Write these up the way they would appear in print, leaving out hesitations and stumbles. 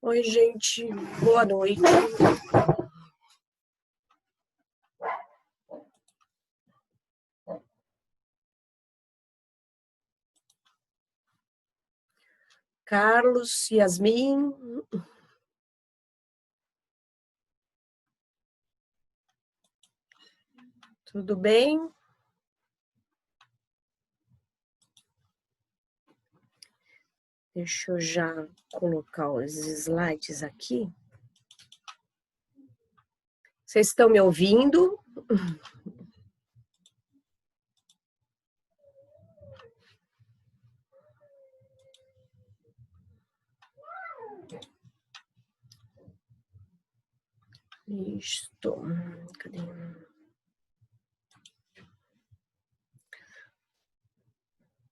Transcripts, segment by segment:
Oi, gente. Boa noite. Carlos, Yasmin. Tudo bem? Deixa eu já colocar os slides aqui. Vocês estão me ouvindo? Isto. Cadê?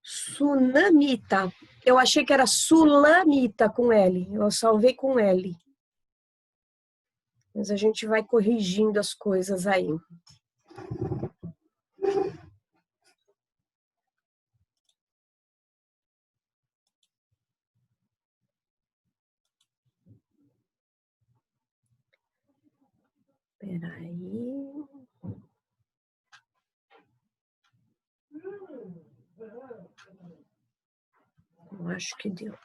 Sunamita. Eu achei que era Sulamita com L. Eu salvei com L. Mas a gente vai corrigindo as coisas aí. Espera aí. Eu acho que deu.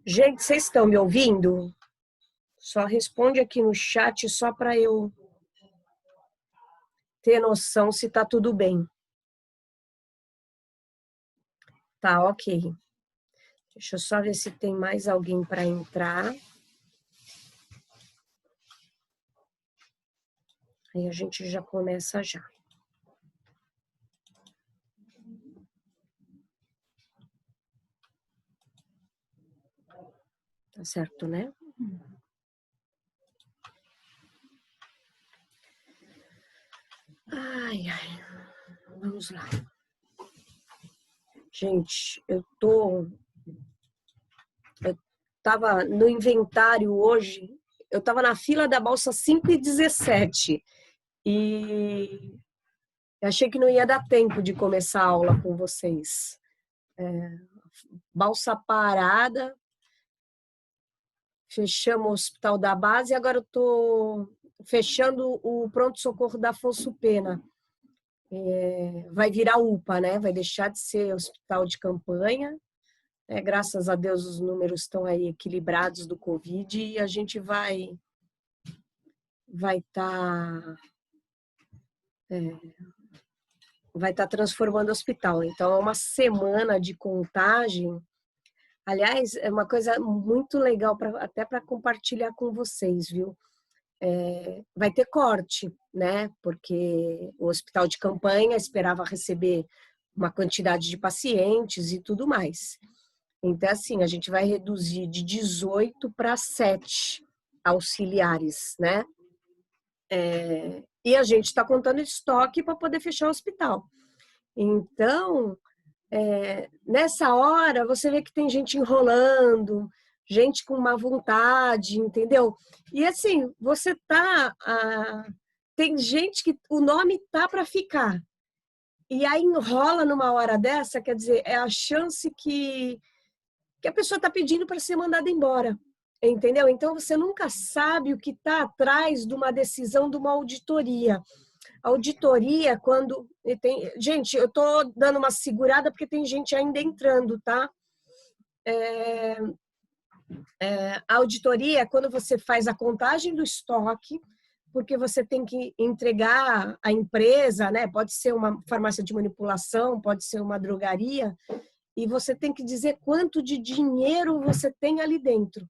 Gente, vocês estão me ouvindo? Só responde aqui no chat só para eu ter noção se tá tudo bem. Tá, ok. Deixa eu só ver se tem mais alguém para entrar. Aí a gente já começa já. Tá certo, né? Ai, ai. Vamos lá. Gente, eu tava no inventário hoje, eu tava na fila da balsa 5h17 e eu achei que não ia dar tempo de começar a aula com vocês. Balsa parada, fechamos o Hospital da Base e agora eu tô fechando o pronto-socorro da Afonso Pena. Vai virar UPA, né? Vai deixar de ser hospital de campanha. Graças a Deus os números estão aí equilibrados do Covid e a gente vai estar transformando o hospital. Então, é uma semana de contagem. Aliás, é uma coisa muito legal até para compartilhar com vocês, viu? Vai ter corte, né? Porque o hospital de campanha esperava receber uma quantidade de pacientes e tudo mais. Então, assim, a gente vai reduzir de 18 para 7 auxiliares, né? E a gente está contando estoque para poder fechar o hospital. Então, nessa hora, você vê que tem gente enrolando, gente com má vontade, entendeu? E assim, tem gente que o nome tá para ficar. E aí enrola numa hora dessa, quer dizer, é a chance que a pessoa está pedindo para ser mandada embora. Entendeu? Então você nunca sabe o que está atrás de uma decisão de uma auditoria. Auditoria, quando tem. Gente, eu estou dando uma segurada porque tem gente ainda entrando, tá? A auditoria é quando você faz a contagem do estoque, porque você tem que entregar a empresa, né? Pode ser uma farmácia de manipulação, pode ser uma drogaria, e você tem que dizer quanto de dinheiro você tem ali dentro.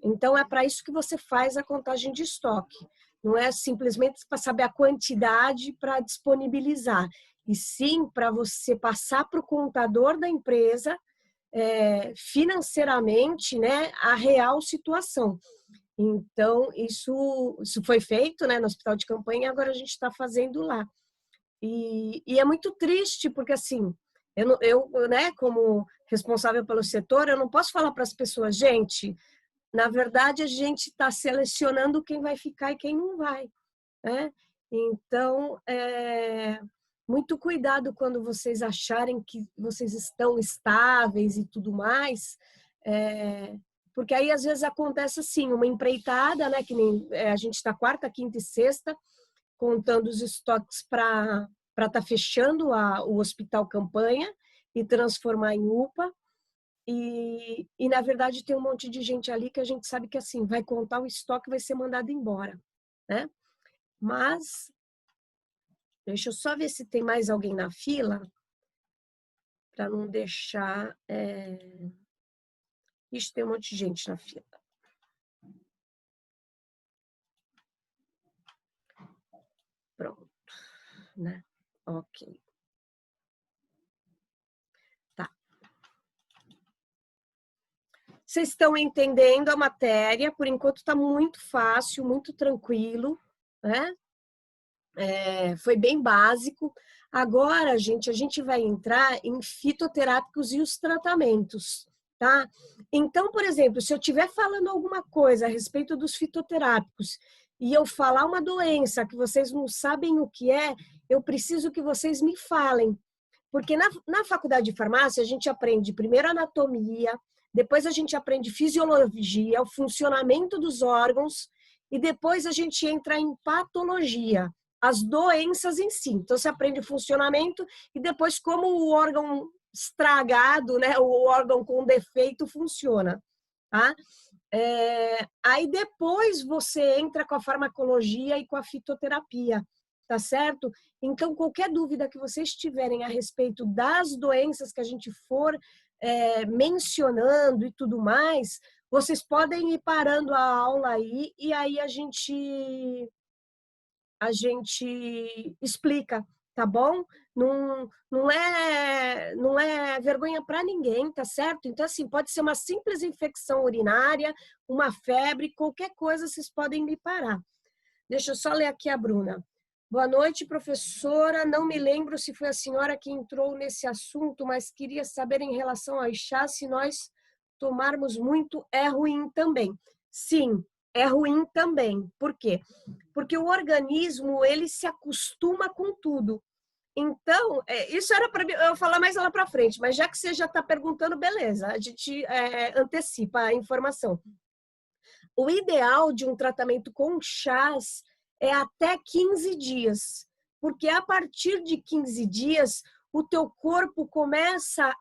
Então, é para isso que você faz a contagem de estoque. Não é simplesmente para saber a quantidade para disponibilizar, e sim para você passar para o contador da empresa financeiramente, né, a real situação. Então, isso foi feito, né, no hospital de campanha e agora a gente está fazendo lá. E é muito triste, porque assim, né, como responsável pelo setor, eu não posso falar para as pessoas, gente, na verdade, a gente está selecionando quem vai ficar e quem não vai, né? Então, muito cuidado quando vocês acharem que vocês estão estáveis e tudo mais, porque aí às vezes acontece assim, uma empreitada, né, que nem a gente está quarta, quinta e sexta, contando os estoques para estar fechando o hospital campanha e transformar em UPA. E, na verdade, tem um monte de gente ali que a gente sabe que, assim, vai contar o estoque e vai ser mandado embora, né? Mas, deixa eu só ver se tem mais alguém na fila, para não deixar... Ixi, tem um monte de gente na fila. Pronto, né? Ok. Tá. Vocês estão entendendo a matéria, por enquanto está muito fácil, muito tranquilo, né? Foi bem básico. Agora, gente, a gente vai entrar em fitoterápicos e os tratamentos, tá? Então, por exemplo, se eu estiver falando alguma coisa a respeito dos fitoterápicos e eu falar uma doença que vocês não sabem o que é, eu preciso que vocês me falem. Porque na faculdade de farmácia a gente aprende primeiro anatomia, depois a gente aprende fisiologia, o funcionamento dos órgãos, e depois a gente entra em patologia, as doenças em si. Então, você aprende o funcionamento e depois como o órgão estragado, né, o órgão com defeito funciona. Tá? Aí depois você entra com a farmacologia e com a fitoterapia, tá certo? Então, qualquer dúvida que vocês tiverem a respeito das doenças que a gente for mencionando e tudo mais, vocês podem ir parando a aula aí e aí a gente explica, tá bom? Não é vergonha para ninguém, tá certo? Então, assim, pode ser uma simples infecção urinária, uma febre, qualquer coisa, vocês podem me parar. Deixa eu só ler aqui a Bruna. Boa noite, professora. Não me lembro se foi a senhora que entrou nesse assunto, mas queria saber em relação ao chá, se nós tomarmos muito, é ruim também. Sim, é ruim também. Por quê? Porque o organismo, ele se acostuma com tudo. Então, isso era para eu falar mais lá para frente, mas já que você já está perguntando, beleza, a gente antecipa a informação. O ideal de um tratamento com chás é até 15 dias, porque a partir de 15 dias, o teu corpo começa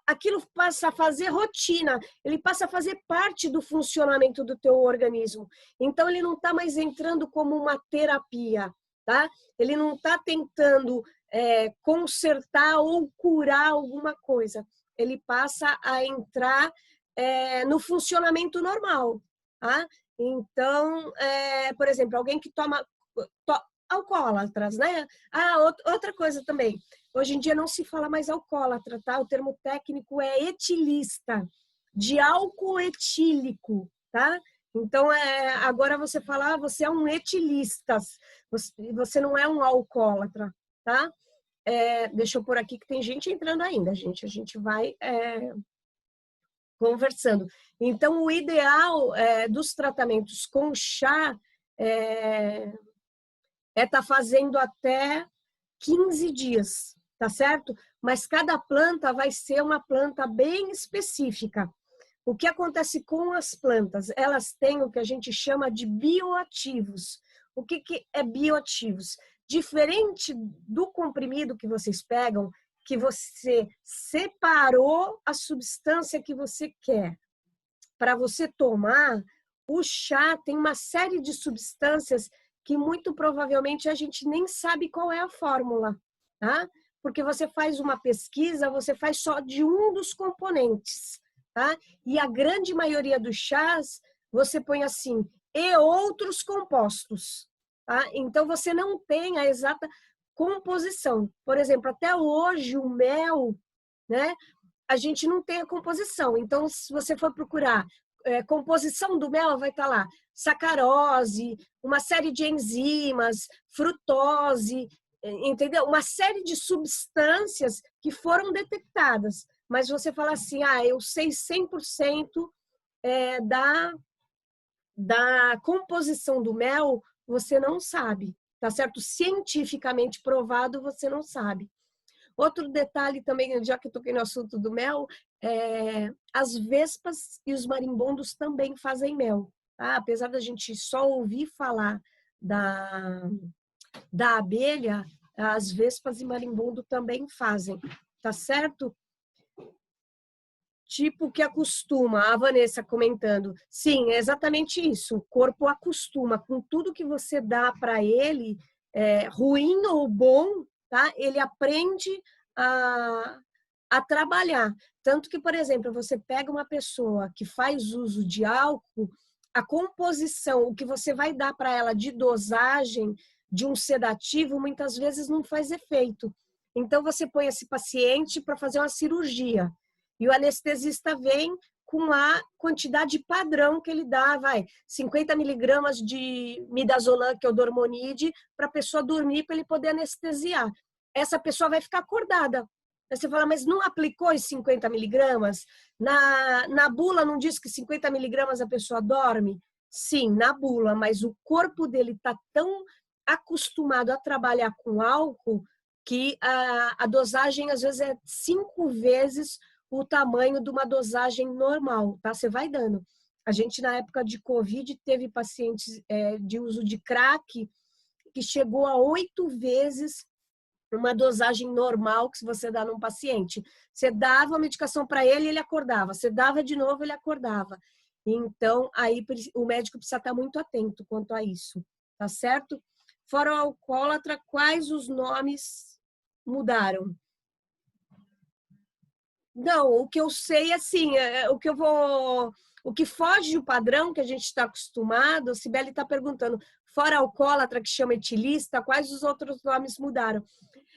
aquilo passa a fazer rotina, ele passa a fazer parte do funcionamento do teu organismo. Então, ele não está mais entrando como uma terapia, tá? Ele não está tentando consertar ou curar alguma coisa. Ele passa a entrar no funcionamento normal, tá? Então, por exemplo, alguém que toma alcoólatras, né? Outra coisa também. Hoje em dia não se fala mais alcoólatra, tá? O termo técnico é etilista, de álcool etílico, tá? Então, agora você fala, você é um etilista, você não é um alcoólatra, tá? Deixa eu pôr aqui que tem gente entrando ainda, gente. A gente vai conversando. Então, o ideal dos tratamentos com chá é estar fazendo até 15 dias, tá certo? Mas cada planta vai ser uma planta bem específica. O que acontece com as plantas? Elas têm o que a gente chama de bioativos. O que é bioativos? Diferente do comprimido que vocês pegam, que você separou a substância que você quer para você tomar, o chá tem uma série de substâncias que muito provavelmente a gente nem sabe qual é a fórmula, tá? Porque você faz uma pesquisa, você faz só de um dos componentes, tá? E a grande maioria dos chás, você põe assim, e outros compostos, tá? Então, você não tem a exata composição. Por exemplo, até hoje, o mel, né? A gente não tem a composição. Então, se você for procurar composição do mel, vai estar lá sacarose, uma série de enzimas, frutose, entendeu? Uma série de substâncias que foram detectadas. Mas você fala assim, eu sei 100% da composição do mel, você não sabe, tá certo? Cientificamente provado, você não sabe. Outro detalhe também, já que eu toquei no assunto do mel, as vespas e os marimbondos também fazem mel. Tá? Apesar da gente só ouvir falar da abelha, as vespas e marimbondo também fazem, tá certo? Tipo que acostuma, a Vanessa comentando. Sim, é exatamente isso. O corpo acostuma com tudo que você dá para ele, ruim ou bom, tá? Ele aprende a trabalhar. Tanto que, por exemplo, você pega uma pessoa que faz uso de álcool, a composição, o que você vai dar para ela de dosagem de um sedativo, muitas vezes não faz efeito. Então, você põe esse paciente para fazer uma cirurgia. E o anestesista vem com a quantidade padrão que ele dá, 50 miligramas de midazolam, que é o dormonide, para a pessoa dormir, para ele poder anestesiar. Essa pessoa vai ficar acordada. Aí você fala, mas não aplicou os 50 miligramas? Na bula não diz que 50 miligramas a pessoa dorme? Sim, na bula, mas o corpo dele está tão acostumado a trabalhar com álcool que a dosagem, às vezes, é 5 vezes o tamanho de uma dosagem normal, tá? Você vai dando. A gente, na época de Covid, teve pacientes de uso de crack que chegou a 8 vezes uma dosagem normal que se você dá num paciente. Você dava a medicação para ele, ele acordava. Você dava de novo, ele acordava. Então, aí o médico precisa estar muito atento quanto a isso, tá certo? Fora o alcoólatra, quais os nomes mudaram? Não, o que eu sei, assim, o que foge do padrão que a gente está acostumado, a Cibele está perguntando, fora alcoólatra, que chama etilista, quais os outros nomes mudaram?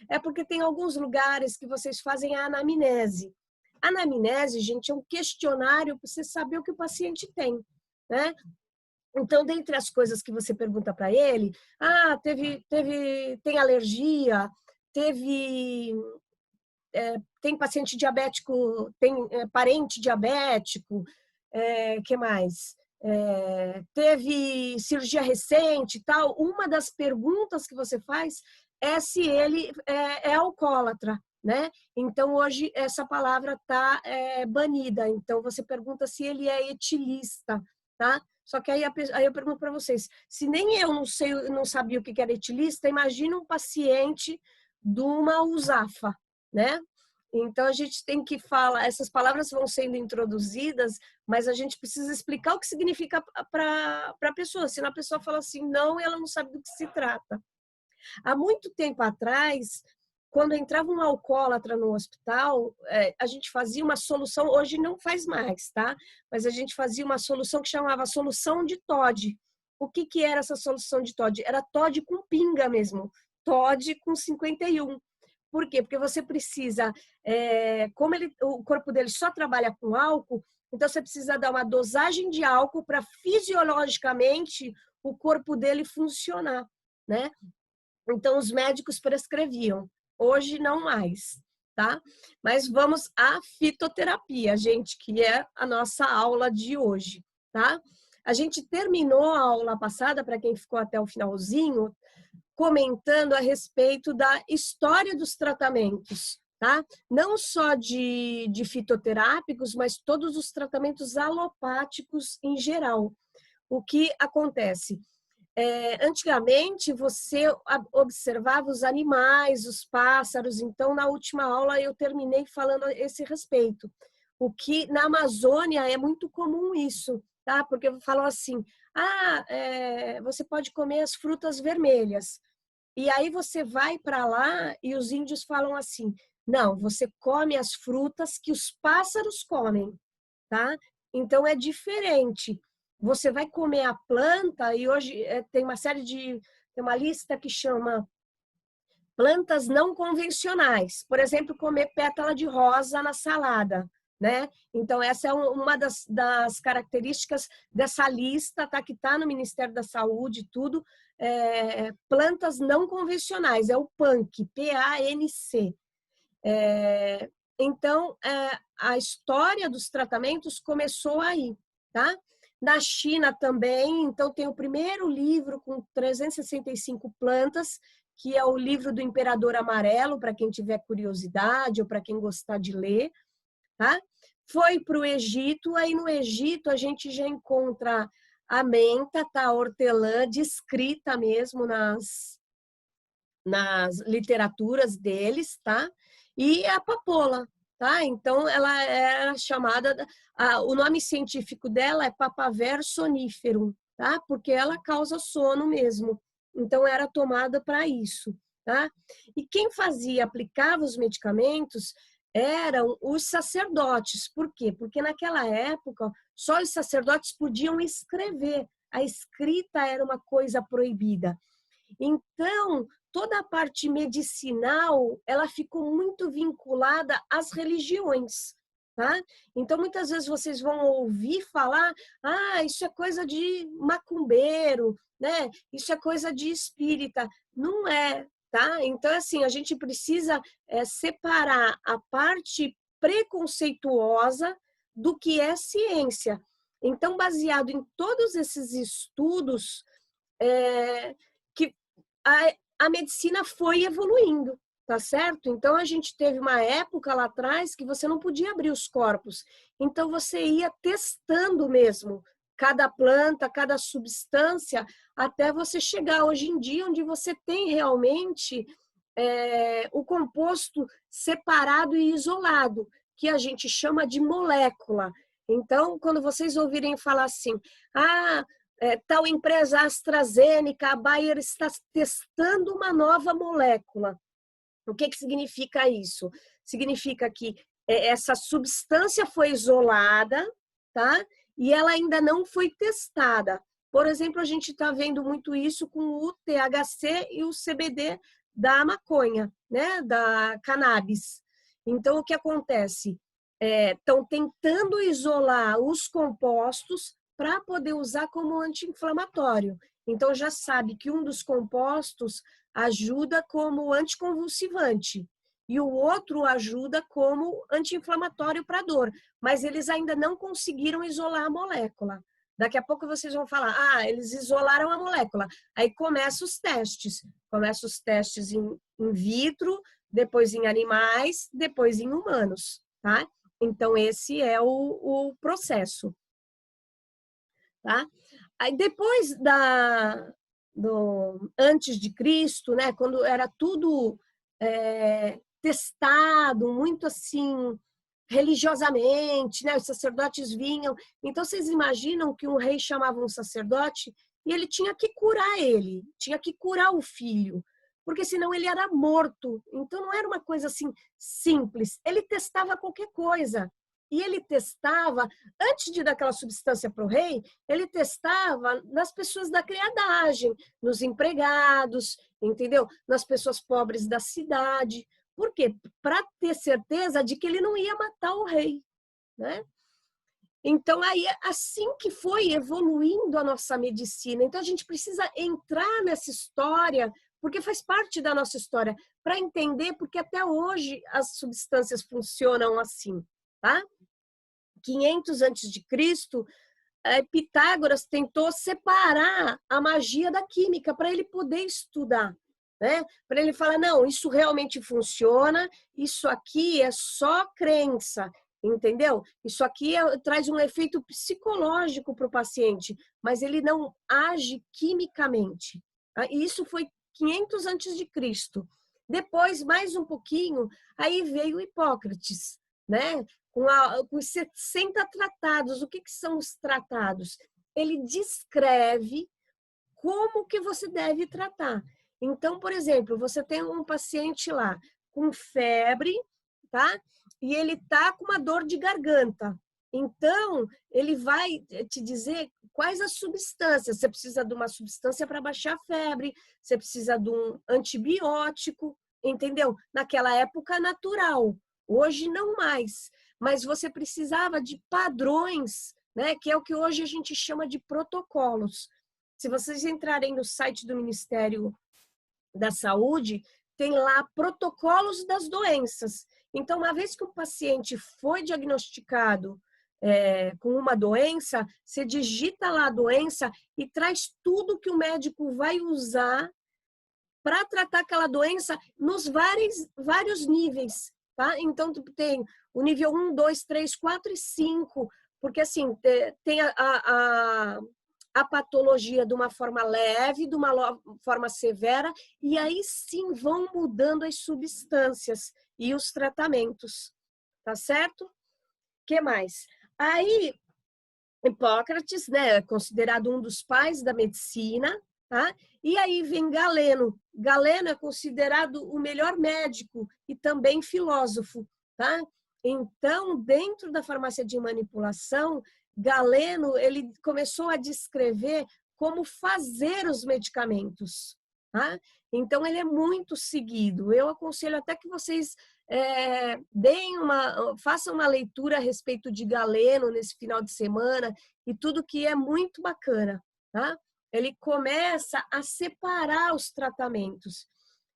É porque tem alguns lugares que vocês fazem a anamnese. A anamnese, gente, é um questionário para você saber o que o paciente tem, né? Então, dentre as coisas que você pergunta para ele, tem alergia, tem paciente diabético, tem parente diabético, que mais? Teve cirurgia recente e tal. Uma das perguntas que você faz é se ele é alcoólatra, né? Então, hoje, essa palavra está banida. Então, você pergunta se ele é etilista, tá? Só que aí eu pergunto para vocês, se nem eu não sabia o que era etilista, imagina um paciente de uma USAFA, né? Então, a gente tem que falar, essas palavras vão sendo introduzidas, mas a gente precisa explicar o que significa para a pessoa, senão a pessoa fala assim, não, e ela não sabe do que se trata. Há muito tempo atrás, quando entrava um alcoólatra no hospital, a gente fazia uma solução, hoje não faz mais, tá? Mas a gente fazia uma solução que chamava solução de Todd. O que era essa solução de Todd? Era Todd com pinga mesmo, Todd com 51. Por quê? Porque você precisa, como o corpo dele só trabalha com álcool, então você precisa dar uma dosagem de álcool para fisiologicamente o corpo dele funcionar, né? Então os médicos prescreviam, hoje não mais, tá? Mas vamos à fitoterapia, gente, que é a nossa aula de hoje, tá? A gente terminou a aula passada, para quem ficou até o finalzinho, comentando a respeito da história dos tratamentos, tá? Não só de fitoterápicos, mas todos os tratamentos alopáticos em geral. O que acontece? Antigamente, você observava os animais, os pássaros, então, na última aula, eu terminei falando a esse respeito. O que na Amazônia é muito comum isso, tá? Porque falam assim, você pode comer as frutas vermelhas. E aí você vai para lá e os índios falam assim, não, você come as frutas que os pássaros comem, tá? Então é diferente. Você vai comer a planta e hoje tem uma lista que chama plantas não convencionais. Por exemplo, comer pétala de rosa na salada, né? Então, essa é uma das características dessa lista, tá? Que está no Ministério da Saúde, tudo. Plantas não convencionais, é o PANC, P-A-N-C. Então, a história dos tratamentos começou aí, tá? Na China também, então tem o primeiro livro com 365 plantas, que é o livro do Imperador Amarelo, para quem tiver curiosidade ou para quem gostar de ler, tá? Foi para o Egito, aí no Egito a gente já encontra a menta, tá? A hortelã descrita mesmo nas literaturas deles, tá? E a papoula, tá? Então ela era chamada, o nome científico dela é Papaver soníferum, tá? Porque ela causa sono mesmo. Então era tomada para isso, tá? E quem fazia, aplicava os medicamentos eram os sacerdotes. Por quê? Porque naquela época só os sacerdotes podiam escrever. A escrita era uma coisa proibida. Então, toda a parte medicinal, ela ficou muito vinculada às religiões, tá? Então, muitas vezes vocês vão ouvir falar, isso é coisa de macumbeiro, né? Isso é coisa de espírita. Não é, tá? Então, assim, a gente precisa separar a parte preconceituosa do que é ciência. Então, baseado em todos esses estudos, que a medicina foi evoluindo, tá certo? Então, a gente teve uma época lá atrás que você não podia abrir os corpos. Então, você ia testando mesmo cada planta, cada substância, até você chegar hoje em dia, onde você tem realmente o composto separado e isolado, que a gente chama de molécula. Então, quando vocês ouvirem falar assim, tal empresa AstraZeneca, a Bayer está testando uma nova molécula. O que significa isso? Significa que essa substância foi isolada, tá? E ela ainda não foi testada. Por exemplo, a gente está vendo muito isso com o THC e o CBD da maconha, né? Da cannabis. Então, o que acontece? Estão tentando isolar os compostos para poder usar como anti-inflamatório. Então, já sabe que um dos compostos ajuda como anticonvulsivante e o outro ajuda como anti-inflamatório para dor, mas eles ainda não conseguiram isolar a molécula. Daqui a pouco vocês vão falar, eles isolaram a molécula. Aí começam os testes. Começam os testes in vitro, depois em animais, depois em humanos, tá? Então, esse é o processo. Tá? Aí depois do antes de Cristo, né, quando era tudo testado, muito assim, religiosamente, né, os sacerdotes vinham. Então, vocês imaginam que um rei chamava um sacerdote e ele tinha que curar ele, tinha que curar o filho, porque senão ele era morto. Então, não era uma coisa assim simples. Ele testava qualquer coisa. E ele testava, antes de dar aquela substância para o rei, ele testava nas pessoas da criadagem, nos empregados, entendeu? Nas pessoas pobres da cidade. Por quê? Para ter certeza de que ele não ia matar o rei, né? Então, aí, assim que foi evoluindo a nossa medicina. Então, a gente precisa entrar nessa história, porque faz parte da nossa história, para entender porque até hoje as substâncias funcionam assim, tá? 500 antes de Cristo, Pitágoras tentou separar a magia da química para ele poder estudar, né? Para ele falar, não, isso realmente funciona, isso aqui é só crença, entendeu? Isso aqui traz um efeito psicológico para o paciente, mas ele não age quimicamente. E isso foi 500 antes de Cristo. Depois, mais um pouquinho, aí veio Hipócrates, né? Com os 60 tratados. O que são os tratados? Ele descreve como que você deve tratar. Então, por exemplo, você tem um paciente lá com febre, tá? E ele tá com uma dor de garganta. Então, ele vai te dizer quais as substâncias. Você precisa de uma substância para baixar a febre, você precisa de um antibiótico, entendeu? Naquela época natural. Hoje não mais. Mas você precisava de padrões, né? Que é o que hoje a gente chama de protocolos. Se vocês entrarem no site do Ministério da Saúde, tem lá protocolos das doenças. Então, uma vez que o paciente foi diagnosticado com uma doença, você digita lá a doença e traz tudo que o médico vai usar para tratar aquela doença nos vários níveis, tá? Então, tem o nível 1, 2, 3, 4 e 5, porque assim, tem a patologia de uma forma leve, de uma forma severa, e aí sim vão mudando as substâncias e os tratamentos, tá certo? O que mais? Aí, Hipócrates, né, considerado um dos pais da medicina, tá? E aí vem Galeno. Galeno é considerado o melhor médico e também filósofo, tá? Então, dentro da farmácia de manipulação, Galeno, ele começou a descrever como fazer os medicamentos, tá? Então, ele é muito seguido. Eu aconselho até que vocês façam uma leitura a respeito de Galeno nesse final de semana e tudo que é muito bacana, tá? Ele começa a separar os tratamentos.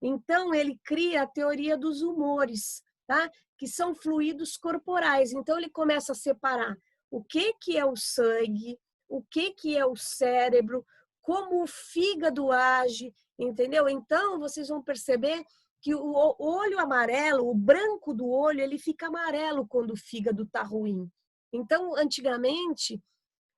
Então, ele cria a teoria dos humores, tá? Que são fluidos corporais. Então, ele começa a separar o que é o sangue, o que é o cérebro, como o fígado age, entendeu? Então, vocês vão perceber que o olho amarelo, o branco do olho, ele fica amarelo quando o fígado está ruim. Então, antigamente,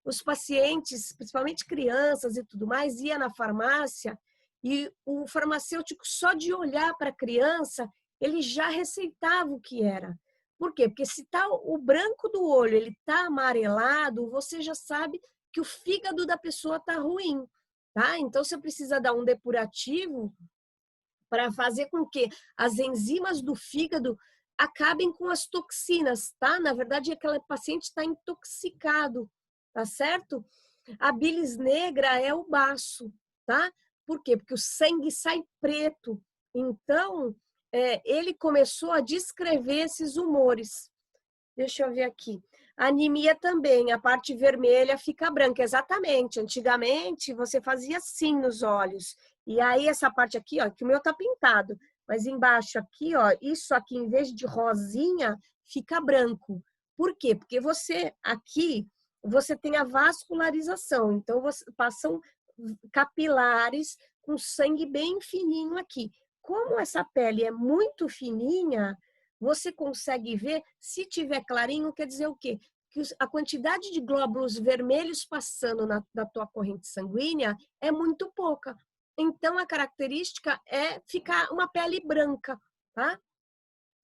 os pacientes, principalmente crianças e tudo mais, ia na farmácia e o farmacêutico, só de olhar para a criança, ele já receitava o que era. Por quê? Porque se tá o branco do olho, ele tá amarelado, você já sabe que o fígado da pessoa está ruim, tá? Então, você precisa dar um depurativo para fazer com que as enzimas do fígado acabem com as toxinas, tá? Na verdade, aquele paciente está intoxicado, tá certo? A bilis negra é o baço, tá? Por quê? Porque o sangue sai preto. Então, ele começou a descrever esses humores. Deixa eu ver aqui. A anemia também, a parte vermelha fica branca, exatamente. Antigamente, você fazia assim nos olhos. E aí, essa parte aqui, ó, que o meu tá pintado, mas embaixo aqui, ó, isso aqui, em vez de rosinha, fica branco. Por quê? Porque você tem a vascularização. Então, passam capilares com sangue bem fininho aqui. Como essa pele é muito fininha, você consegue ver, se tiver clarinho, quer dizer o quê? Que a quantidade de glóbulos vermelhos passando na tua corrente sanguínea é muito pouca. Então, a característica é ficar uma pele branca, tá?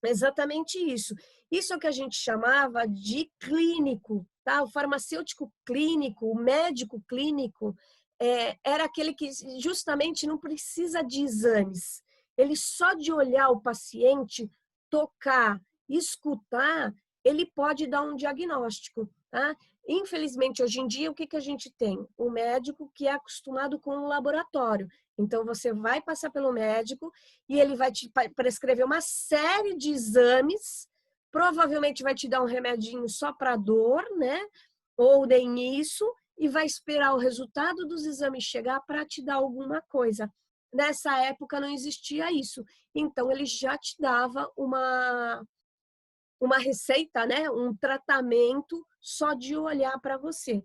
Exatamente isso. Isso é o que a gente chamava de clínico, tá? O farmacêutico clínico, o médico clínico, era aquele que justamente não precisa de exames. Ele só de olhar o paciente, tocar, escutar, ele pode dar um diagnóstico, tá? Infelizmente, hoje em dia, o que a gente tem? O médico que é acostumado com o laboratório. Então, você vai passar pelo médico e ele vai te prescrever uma série de exames, provavelmente vai te dar um remedinho só para dor, né? Ou nem isso, e vai esperar o resultado dos exames chegar para te dar alguma coisa. Nessa época não existia isso. Então, ele já te dava uma receita, né? Um tratamento só de olhar para você.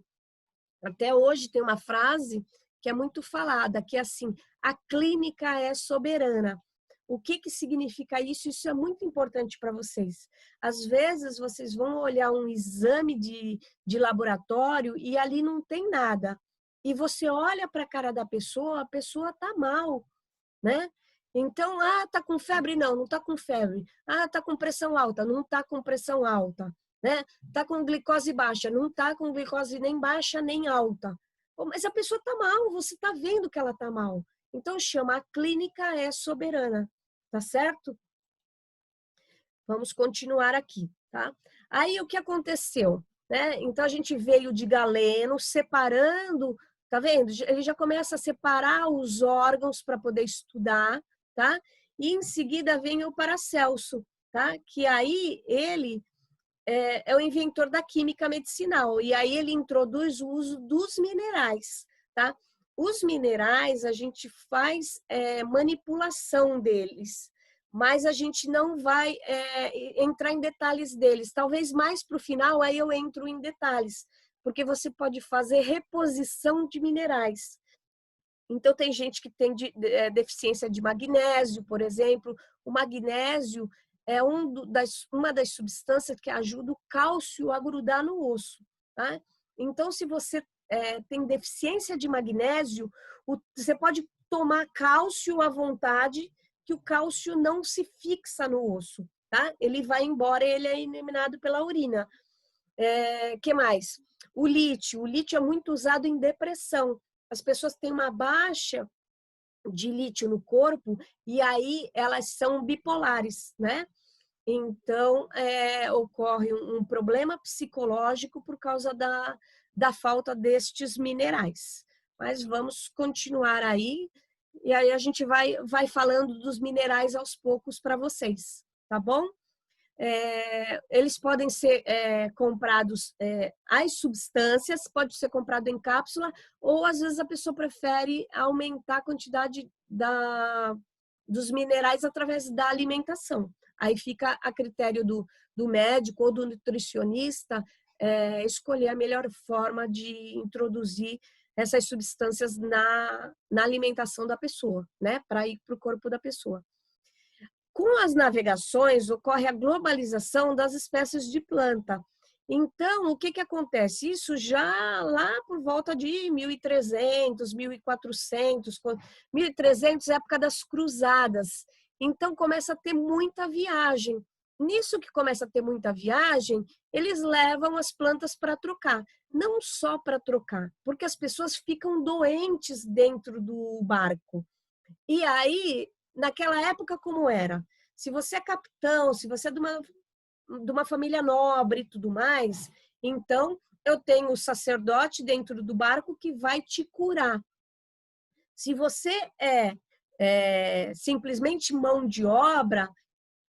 Até hoje tem uma frase que é muito falada, que é assim, a clínica é soberana. O que significa isso? Isso é muito importante para vocês. Às vezes, vocês vão olhar um exame de laboratório e ali não tem nada. E você olha para a cara da pessoa, a pessoa está mal, né? Então, tá com febre? Não, não tá com febre. Tá com pressão alta? Não tá com pressão alta, né? Tá com glicose baixa? Não tá com glicose nem baixa nem alta. Pô, mas a pessoa tá mal, você tá vendo que ela tá mal. Então, chama a clínica é soberana, tá certo? Vamos continuar aqui, tá? Aí, o que aconteceu? Né? Então, a gente veio de Galeno, separando, tá vendo? Ele já começa a separar os órgãos para poder estudar, tá? E em seguida vem o Paracelso, tá? Que aí ele é o inventor da química medicinal, e aí ele introduz o uso dos minerais, tá? Os minerais, a gente faz manipulação deles. mas a gente não vai entrar em detalhes deles. Talvez mais para o final, aí eu entro em detalhes, porque você pode fazer reposição de minerais. Então, tem gente que tem deficiência de magnésio, por exemplo. O magnésio é uma das substâncias que ajuda o cálcio a grudar no osso. Tá? Então, se você tem deficiência de magnésio, você pode tomar cálcio à vontade, que o cálcio não se fixa no osso. Tá? Ele vai embora, ele é eliminado pela urina. Que mais? O lítio é muito usado em depressão. As pessoas têm uma baixa de lítio no corpo e aí elas são bipolares, né? Então, ocorre um problema psicológico por causa da falta destes minerais. Mas vamos continuar aí, e aí a gente vai falando dos minerais aos poucos para vocês, tá bom? Eles podem ser comprados, as substâncias, pode ser comprado em cápsula, ou às vezes a pessoa prefere aumentar a quantidade dos minerais através da alimentação. Aí fica a critério do médico ou do nutricionista escolher a melhor forma de introduzir essas substâncias na alimentação da pessoa, né? Para ir para o corpo da pessoa. Com as navegações, ocorre a globalização das espécies de planta. Então, o que acontece? Isso já lá por volta de 1300, 1400, 1300, época das cruzadas. Então, começa a ter muita viagem. Nisso que começa a ter muita viagem, eles levam as plantas para trocar. Não só para trocar, porque as pessoas ficam doentes dentro do barco. E aí, naquela época, como era? Se você é capitão, se você é de uma família nobre e tudo mais, então eu tenho o sacerdote dentro do barco que vai te curar. Se você é simplesmente mão de obra,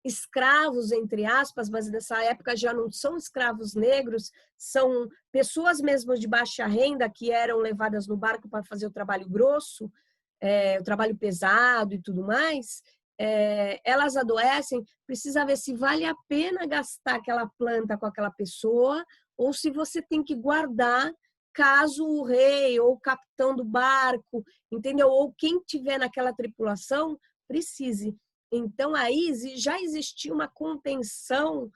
escravos, entre aspas, mas nessa época já não são escravos negros, são pessoas mesmo de baixa renda que eram levadas no barco para fazer o trabalho grosso, o trabalho pesado e tudo mais, elas adoecem, precisa ver se vale a pena gastar aquela planta com aquela pessoa ou se você tem que guardar caso o rei ou o capitão do barco, entendeu? Ou quem tiver naquela tripulação precise. Então, aí já existia uma contenção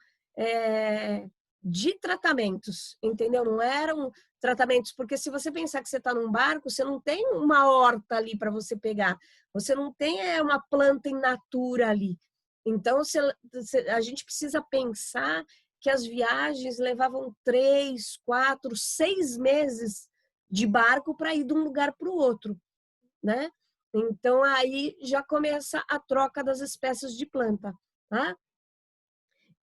de tratamentos, entendeu? Não eram tratamentos, porque se você pensar que você está num barco, você não tem uma horta ali para você pegar, você não tem uma planta in natura ali. Então, a gente precisa pensar que as viagens levavam 3, 4, 6 meses de barco para ir de um lugar para o outro, né? Então, aí já começa a troca das espécies de planta, tá?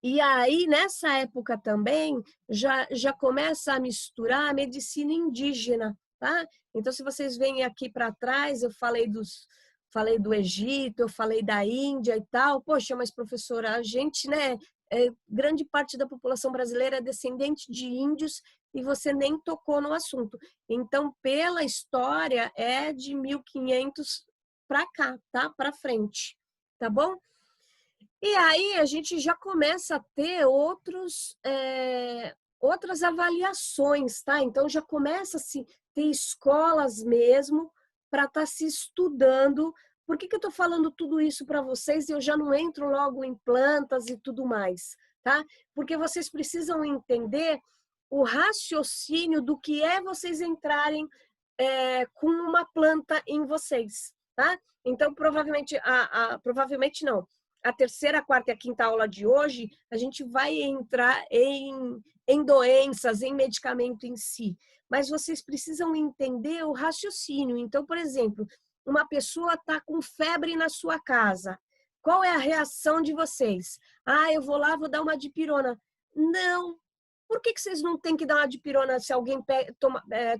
E aí, nessa época também, já começa a misturar a medicina indígena, tá? Então, se vocês veem aqui para trás, eu falei do Egito, eu falei da Índia e tal. Poxa, mas professora, a gente, né, grande parte da população brasileira é descendente de índios e você nem tocou no assunto. Então, pela história, é de 1500 para cá, tá? Para frente, tá bom? E aí a gente já começa a ter outras avaliações, tá? Então já começa a se ter escolas mesmo para estar se estudando. Por que eu estou falando tudo isso para vocês e eu já não entro logo em plantas e tudo mais, tá? Porque vocês precisam entender o raciocínio do que é vocês entrarem com uma planta em vocês, tá? Então, provavelmente não. A terceira, a quarta e a quinta aula de hoje, a gente vai entrar em doenças, em medicamento em si. Mas vocês precisam entender o raciocínio. Então, por exemplo, uma pessoa está com febre na sua casa. Qual é a reação de vocês? Ah, eu vou lá, vou dar uma dipirona. Não. Por que vocês não têm que dar uma dipirona se alguém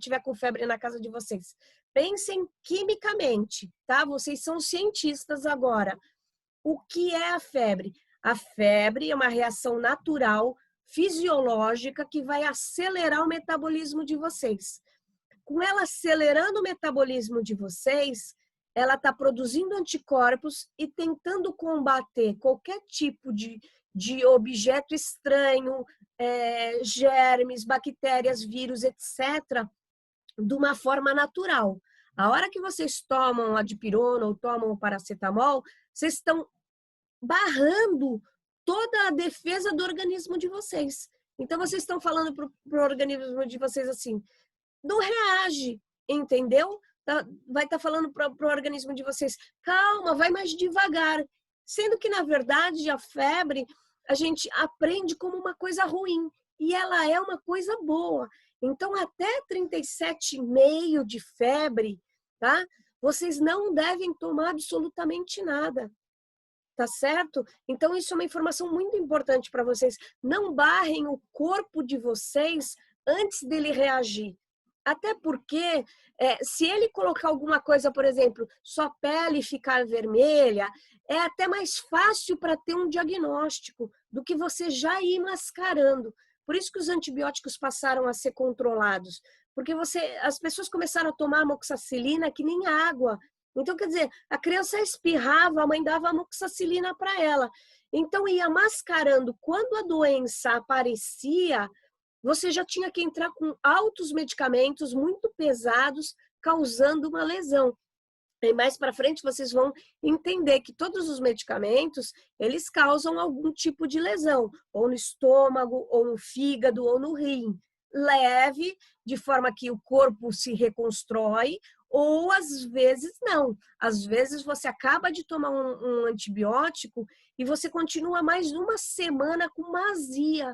tiver com febre na casa de vocês? Pensem quimicamente, tá? Vocês são cientistas agora. O que é a febre? A febre é uma reação natural, fisiológica, que vai acelerar o metabolismo de vocês. Com ela acelerando o metabolismo de vocês, ela está produzindo anticorpos e tentando combater qualquer tipo de objeto estranho, germes, bactérias, vírus, etc., de uma forma natural. A hora que vocês tomam a dipirona ou tomam o paracetamol, vocês estão barrando toda a defesa do organismo de vocês. Então, vocês estão falando para o organismo de vocês assim, não reage, entendeu? Vai estar falando para o organismo de vocês, calma, vai mais devagar. Sendo que, na verdade, a febre, a gente aprende como uma coisa ruim. E ela é uma coisa boa. Então, até 37,5 de febre, tá? Vocês não devem tomar absolutamente nada. Tá certo? Então, isso é uma informação muito importante para vocês. Não barrem o corpo de vocês antes dele reagir. Até porque, se ele colocar alguma coisa, por exemplo, sua pele ficar vermelha, é até mais fácil para ter um diagnóstico do que você já ir mascarando. Por isso que os antibióticos passaram a ser controlados. Porque as pessoas começaram a tomar amoxicilina que nem água. Então, quer dizer, a criança espirrava, a mãe dava amoxicilina para ela. Então, ia mascarando. Quando a doença aparecia, você já tinha que entrar com altos medicamentos muito pesados, causando uma lesão. E mais para frente vocês vão entender que todos os medicamentos, eles causam algum tipo de lesão, ou no estômago, ou no fígado, ou no rim. Leve, de forma que o corpo se reconstrói, ou às vezes não. Às vezes você acaba de tomar um antibiótico e você continua mais de uma semana com uma azia,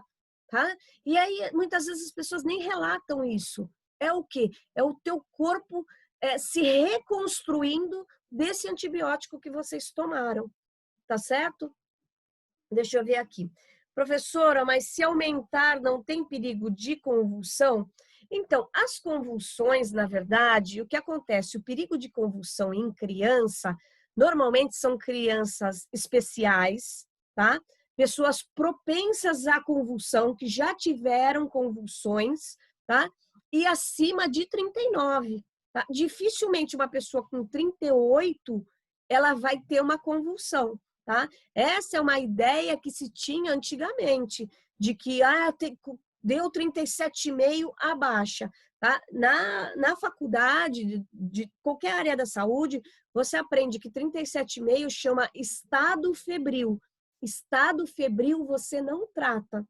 tá? E aí, muitas vezes as pessoas nem relatam isso. É o quê? É o teu corpo se reconstruindo desse antibiótico que vocês tomaram, tá certo? Deixa eu ver aqui. Professora, mas se aumentar não tem perigo de convulsão? Então, as convulsões, na verdade, o que acontece? O perigo de convulsão em criança, normalmente são crianças especiais, tá? Pessoas propensas à convulsão, que já tiveram convulsões, tá? E acima de 39. Tá? Dificilmente uma pessoa com 38, ela vai ter uma convulsão, tá? Essa é uma ideia que se tinha antigamente, de que deu 37,5, abaixa. Tá? Na faculdade, de qualquer área da saúde, você aprende que 37,5 chama estado febril. Estado febril você não trata.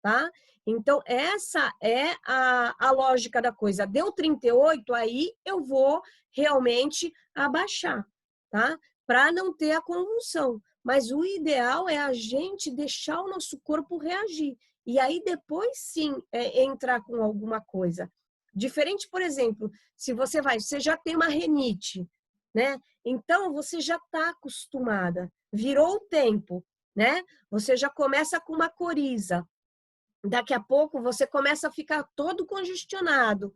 Tá? Então, essa é a lógica da coisa. Deu 38, aí eu vou realmente abaixar, tá? Para não ter a convulsão. Mas o ideal é a gente deixar o nosso corpo reagir. E aí depois sim entrar com alguma coisa. Diferente, por exemplo, se você já tem uma rinite, né? Então você já está acostumada. Virou o tempo, né? Você já começa com uma coriza. Daqui a pouco você começa a ficar todo congestionado.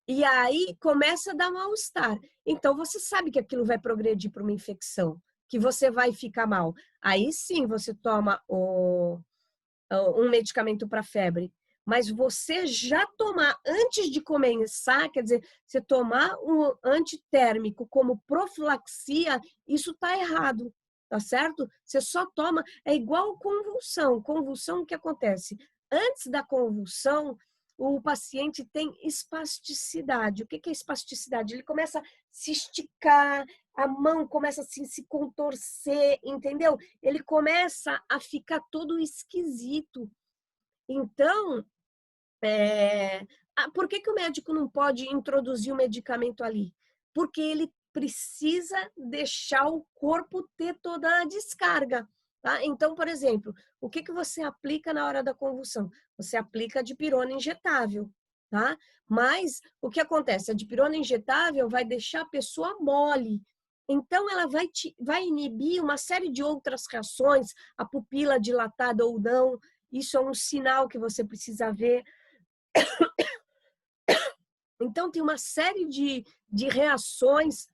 E aí começa a dar mal-estar. Então você sabe que aquilo vai progredir para uma infecção, que você vai ficar mal. Aí sim você toma um medicamento para febre. Mas você já tomar antes de começar, quer dizer, você tomar um antitérmico como profilaxia, isso está errado, tá certo? Você só toma, é igual convulsão. Convulsão, o que acontece? Antes da convulsão, o paciente tem espasticidade. O que é espasticidade? Ele começa a se esticar, a mão começa assim, se contorcer, entendeu? Ele começa a ficar todo esquisito. Então, por que o médico não pode introduzir o medicamento ali? Porque ele precisa deixar o corpo ter toda a descarga. Tá? Então, por exemplo, o que você aplica na hora da convulsão? Você aplica a dipirona injetável, tá? Mas o que acontece? A dipirona injetável vai deixar a pessoa mole. Então, ela vai inibir uma série de outras reações, a pupila dilatada ou não. Isso é um sinal que você precisa ver. Então, tem uma série de reações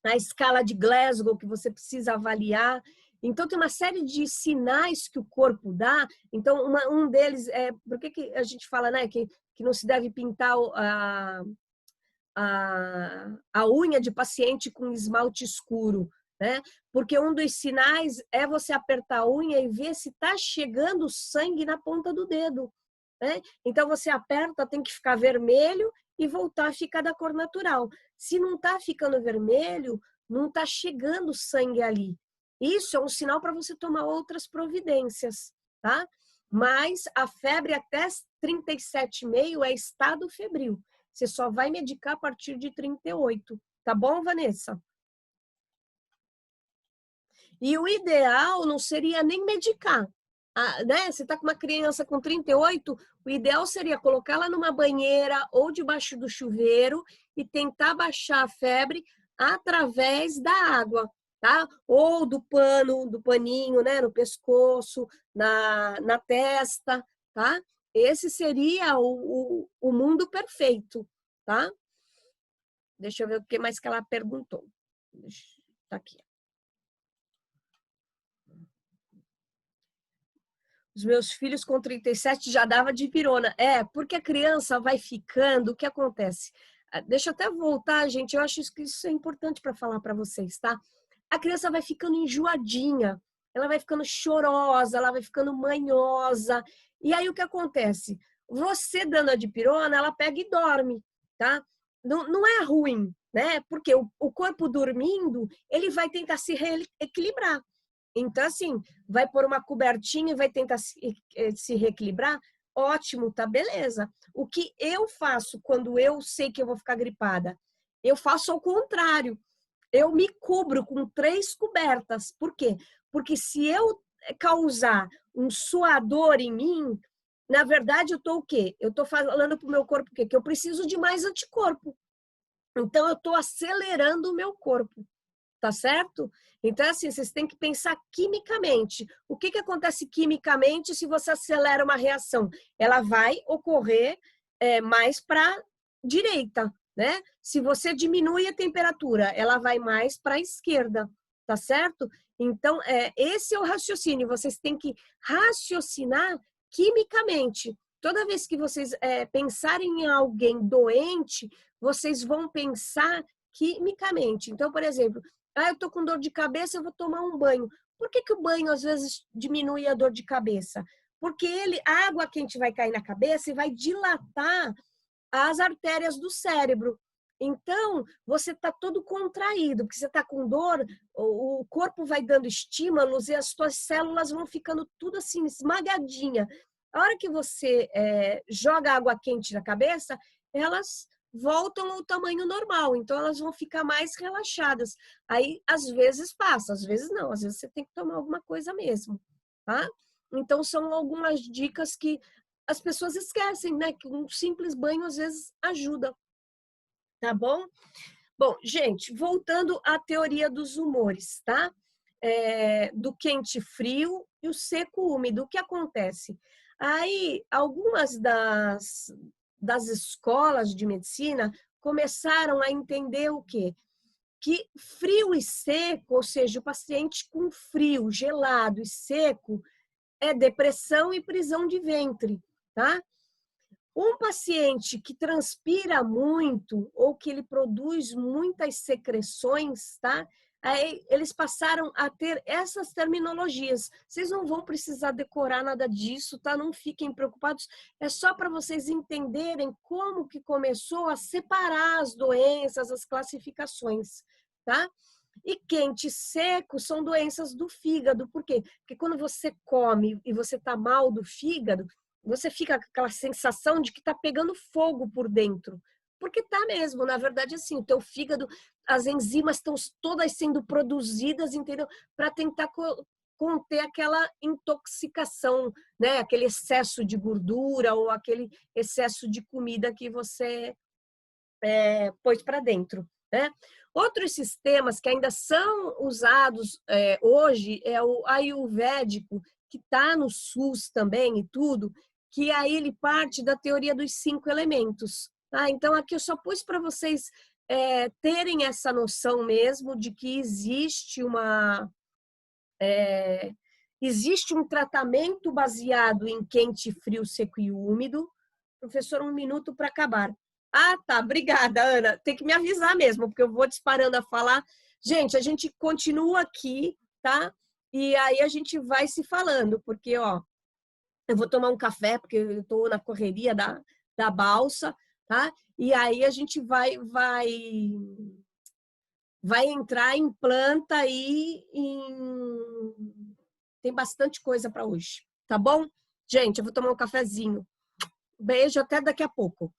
na escala de Glasgow que você precisa avaliar. Então, tem uma série de sinais que o corpo dá. Então, um deles é... Por que a gente fala, né, que não se deve pintar a unha de paciente com esmalte escuro, né? Porque um dos sinais é você apertar a unha e ver se está chegando sangue na ponta do dedo, né? Então você aperta, tem que ficar vermelho e voltar a ficar da cor natural. Se não está ficando vermelho, não está chegando sangue ali. Isso é um sinal para você tomar outras providências, tá? Mas a febre até 37,5 é estado febril. Você só vai medicar a partir de 38. Tá bom, Vanessa? E o ideal não seria nem medicar. Né? Você está com uma criança com 38, o ideal seria colocá-la numa banheira ou debaixo do chuveiro e tentar baixar a febre através da água, tá? Ou do pano, do paninho, né? No pescoço, na testa, tá? Esse seria o mundo perfeito, tá? Deixa eu ver o que mais que ela perguntou. Tá aqui. Os meus filhos com 37 já dava dipirona. Porque a criança vai ficando, o que acontece? Deixa eu até voltar, gente, eu acho que isso é importante para falar para vocês, tá? A criança vai ficando enjoadinha, ela vai ficando chorosa, ela vai ficando manhosa. E aí o que acontece? Você dando a dipirona, ela pega e dorme, tá? Não é ruim, né? Porque o corpo dormindo, ele vai tentar se reequilibrar. Então, assim, vai pôr uma cobertinha e vai tentar se reequilibrar? Ótimo, tá, beleza. O que eu faço quando eu sei que eu vou ficar gripada? Eu faço ao contrário. Eu me cubro com 3 cobertas. Por quê? Porque se eu causar um suador em mim, na verdade, eu tô o quê? Eu tô falando pro meu corpo o quê? Que eu preciso de mais anticorpo. Então, eu tô acelerando o meu corpo. Tá certo? Então, assim, vocês têm que pensar quimicamente. O que acontece quimicamente se você acelera uma reação? Ela vai ocorrer mais para direita, né? Se você diminui a temperatura, ela vai mais para a esquerda, tá certo? Então, esse é o raciocínio. Vocês têm que raciocinar quimicamente. Toda vez que vocês pensarem em alguém doente, vocês vão pensar quimicamente. Então, por exemplo, eu tô com dor de cabeça, eu vou tomar um banho. Por que o banho às vezes diminui a dor de cabeça? Porque a água quente vai cair na cabeça e vai dilatar as artérias do cérebro. Então, você está todo contraído, porque você está com dor, o corpo vai dando estímulos e as suas células vão ficando tudo assim, esmagadinha. A hora que você joga água quente na cabeça, elas voltam ao tamanho normal, então elas vão ficar mais relaxadas. Aí, às vezes passa, às vezes não, às vezes você tem que tomar alguma coisa mesmo, tá? Então, são algumas dicas que as pessoas esquecem, né? Que um simples banho às vezes ajuda, tá bom? Bom, gente, voltando à teoria dos humores, tá? Do quente e frio e o seco úmido. O que acontece? Aí, algumas das escolas de medicina começaram a entender o quê? Que frio e seco, ou seja, o paciente com frio, gelado e seco, é depressão e prisão de ventre, tá? Um paciente que transpira muito ou que ele produz muitas secreções, tá? Aí eles passaram a ter essas terminologias. Vocês não vão precisar decorar nada disso, tá? Não fiquem preocupados. É só para vocês entenderem como que começou a separar as doenças, as classificações, tá? E quente e seco são doenças do fígado. Por quê? Porque quando você come e você tá mal do fígado, você fica com aquela sensação de que está pegando fogo por dentro. Porque tá mesmo, na verdade, assim, o teu fígado, as enzimas estão todas sendo produzidas, entendeu? Para tentar conter aquela intoxicação, né? Aquele excesso de gordura ou aquele excesso de comida que você pôs para dentro, né? Outros sistemas que ainda são usados hoje é o ayurvédico, que está no SUS também e tudo, que aí ele parte da teoria dos 5 elementos. Tá? Então, aqui eu só pus para vocês terem essa noção mesmo de que existe um tratamento baseado em quente, frio, seco e úmido. Professor, 1 minuto para acabar. Ah, tá. Obrigada, Ana. Tem que me avisar mesmo, porque eu vou disparando a falar. Gente, a gente continua aqui, tá? E aí a gente vai se falando, porque, ó, eu vou tomar um café, porque eu tô na correria da balsa, tá? E aí a gente vai entrar em planta aí tem bastante coisa para hoje, tá bom? Gente, eu vou tomar um cafezinho. Beijo, até daqui a pouco.